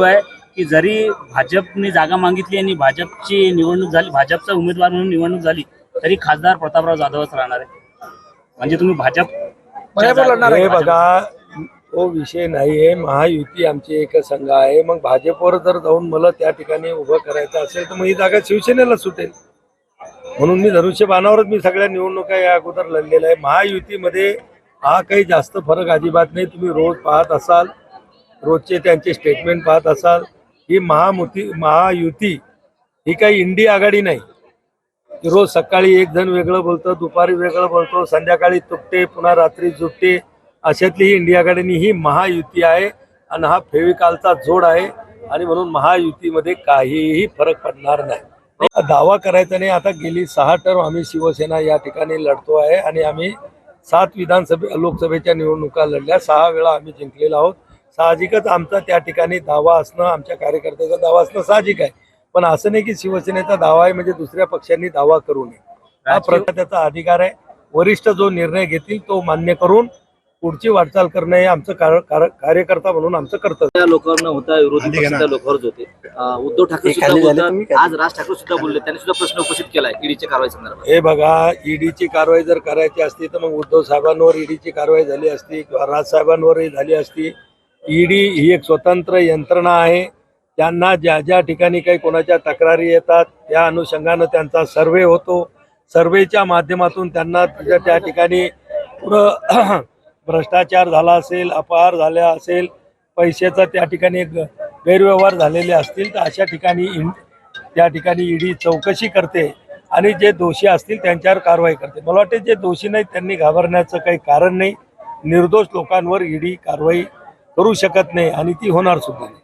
हेतू आहे की जरी भाजपने जागा मागितली आणि भाजपची निवडणूक झाली, भाजपचा उमेदवार म्हणून निवडणूक झाली, तरी खासदार प्रतापराव जाधवच राहणार आहे. म्हणजे तुम्ही भाजप हे बघा, तो विषय नाहीये. महायुती आमची एक संघ आहे. मग भाजपवर जर जाऊन मला त्या ठिकाणी उभं करायचं असेल तर मग ही जागा शिवसेनेला सुटेल. म्हणून मी धनुष्यबाणावरच मी सगळ्या निवडणुका या अगोदर लढलेल्या आहे. महायुतीमध्ये हा काही जास्त फरक अजिबात नाही. तुम्ही रोज पाहत असाल, रोजचे त्यांचे स्टेटमेंट पाहत असाल. ही महायुती ही काही इंडी आघाडी नाही. रोज सकाळी एक जण वेगळं बोलतं, दुपारी वेगळं बोलतो, संध्याकाळी तुटते, पुन्हा रात्री जुटते. अशातली ही इंडिया आघाडीनी ही महायुती आहे आणि हा फेविकालचा जोड आहे. आणि म्हणून महायुतीमध्ये काहीही फरक पडणार नाही. दावा करायचा नाही. आता गेली 6 टर्म आम्ही शिवसेना या ठिकाणी लढतो आहे आणि आम्ही 7 लोकसभेच्या निवडणुका लढल्या. 6 वेळा आम्ही जिंकलेलो आहोत. साहजिकच आमचा त्या ठिकाणी दावा असणं, आमच्या कार्यकर्त्याचा दावा असणं साहजिक आहे. पण असं नाही की शिवसेनेचा दावा आहे म्हणजे दुसऱ्या पक्षांनी दावा करू नये. हा प्रकार त्याचा अधिकार आहे. वरिष्ठ जो निर्णय घेतील तो मान्य करून पुढची वाटचाल करणं हे आमचं कार्यकर्ता म्हणून आमचं कर्तव्य. लोकांना होता, विरोधी पक्षाच्या लोकांवरच होते. उद्धव ठाकरे सुद्धा बोलतात, आज राज ठाकरे सुद्धा बोलले, त्यांनी सुद्धा प्रश्न उपस्थित केलाय ईडीच्या कारवाई संदर्भात. हे बघा, ईडीची कारवाई जर करायची असती तर मग उद्धव साहेबांवर ईडीची कारवाई झाली असती किंवा राज साहेबांवरही झाली असती. ईडी ही एक स्वतंत्र यंत्रणा आहे. त्यांना ज्या ज्या ठिकाणी काही कोणाच्या तक्रारी येतात त्या अनुषंगानं त्यांचा सर्वे होतो. सर्वेच्या माध्यमातून त्यांना त्या ठिकाणी पुढं भ्रष्टाचार झाला असेल, अपहार झाला असेल, पैशाचा त्या ठिकाणी गैरव्यवहार झालेले असतील तर अशा ठिकाणी त्या ठिकाणी ईडी चौकशी करते आणि जे दोषी असतील त्यांच्यावर कारवाई करते. मला वाटते जे दोषी नाहीत त्यांनी घाबरण्याचं काही कारण नाही. निर्दोष लोकांवर ईडी कारवाई करू शकत नाही आणि ती होणार सुद्धा नाही.